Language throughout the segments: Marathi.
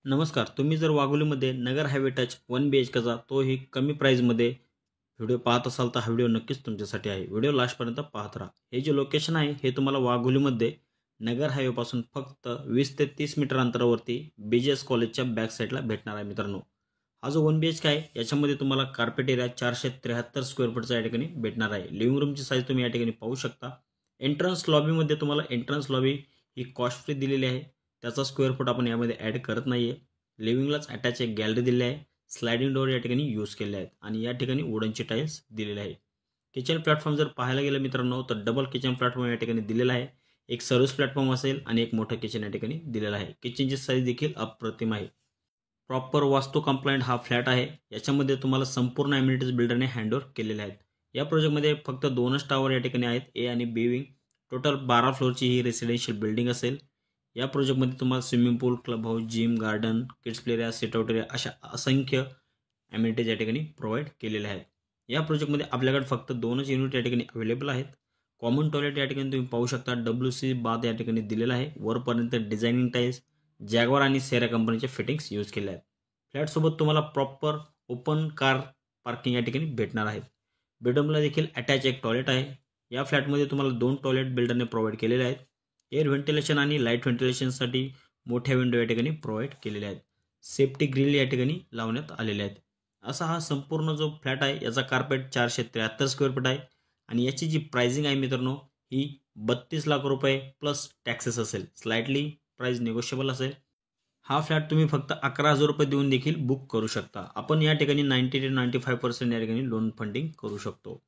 नमस्कार. तुम्ही जर वाघोलीमध्ये नगर हायवे टच 1 BHKचा तोही कमी प्राईजमध्ये व्हिडिओ पाहत असाल तर हा व्हिडिओ नक्कीच तुमच्यासाठी आहे. व्हिडिओ लास्टपर्यंत पाहत राहा. हे जे लोकेशन आहे हे तुम्हाला वाघोलीमध्ये नगर हायवेपासून फक्त 20 ते 30 मीटर अंतरावरती BGS कॉलेजच्या बॅक साईडला भेटणार आहे मित्रांनो. हा जो 1 BHK आहे याच्यामध्ये तुम्हाला कार्पेट एरिया 473 स्क्वेअर फूटचा या ठिकाणी भेटणार आहे. लिव्हिंग रूमची साईज तुम्ही या ठिकाणी पाहू शकता. एंट्रन्स लॉबीमध्ये तुम्हाला एंट्रन्स लॉबी ही कॉस्ट फ्री दिलेली आहे. त्याचा स्क्वेअर फूट आपण यामध्ये ॲड करत नाही आहे. लिव्हिंगलाच अटॅच एक गॅलरी दिली आहे. स्लायडिंग डोअर या ठिकाणी यूज केले आहेत आणि या ठिकाणी वुडनचे टाईल्स दिलेले आहे. किचन प्लॅटफॉर्म जर पाहायला गेलं मित्रांनो तर डबल किचन प्लॅटफॉर्म या ठिकाणी दिलेला आहे. एक सर्व्हिस प्लॅटफॉर्म असेल आणि एक मोठं किचन या ठिकाणी दिलेलं आहे. किचनची साईज देखील अप्रतिम आहे. प्रॉपर वास्तू कंप्लायंट हा फ्लॅट आहे. याच्यामध्ये तुम्हाला संपूर्ण ॲम्युनिटीज बिल्डरने हँडओव्हर केलेले आहेत. या प्रोजेक्टमध्ये फक्त 2च टावर या ठिकाणी आहेत, ए आणि बी विंग. टोटल 12 फ्लोअरची ही रेसिडेन्शियल बिल्डिंग असेल. या प्रोजेक्टमध्ये तुम्हाला swimming pool, club house, gym, garden, kids play area, sit out area अशा असंख्य ॲम्युनिटीज या ठिकाणी प्रोव्हाइड केलेल्या आहेत. या प्रोजेक्टमध्ये आपल्याकडे फक्त 2च युनिट या ठिकाणी अवेलेबल आहेत. कॉमन टॉयलेट या ठिकाणी तुम्ही पाहू शकता. WC बाथ या ठिकाणी दिलेला आहे. वरपर्यंत डिझायनिंग टाईल्स, जॅग्वार आणि सेरा कंपनीचे फिटिंग्स यूज केले आहेत. फ्लॅटसोबत तुम्हाला प्रॉपर ओपन कार पार्किंग या ठिकाणी भेटणार आहेत. बेडरूमला देखील अटॅच एक टॉयलेट आहे. या फ्लॅटमध्ये तुम्हाला 2 टॉयलेट बिल्डरने प्रोव्हाइड केलेले आहेत. एअर व्हेंटिलेशन आणि लाईट व्हेंटिलेशनसाठी मोठ्या विंडो या ठिकाणी प्रोव्हाइड केलेल्या आहेत. सेफ्टी ग्रिल या ठिकाणी लावण्यात आलेले आहेत. असा हा संपूर्ण जो फ्लॅट आहे याचा कार्पेट 473 स्क्वेअर फूट आहे आणि याची जी प्राइसिंग आहे मित्रांनो ही 32 लाख रुपये प्लस टॅक्सेस असेल. स्लाइटली प्राइस निगोशिएबल असेल. हा फ्लॅट तुम्ही फक्त 11,000 रुपये देऊन देखील बुक करू शकता. आपण या ठिकाणी 90 ते 95% या ठिकाणी लोन फंडिंग करू शकतो.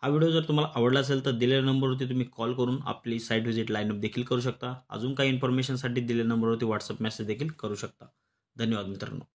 हा व्हिडिओ जर तुम्हाला आवडला असेल तर दिलेल्या नंबरवरती तुम्ही कॉल करून आपली साईट व्हिजिट लाईनअप देखील करू शकता. अजून काही इन्फॉर्मेशनसाठी दिलेल्या नंबरवरती व्हॉट्सअप मेसेज देखील करू शकता. धन्यवाद मित्रांनो.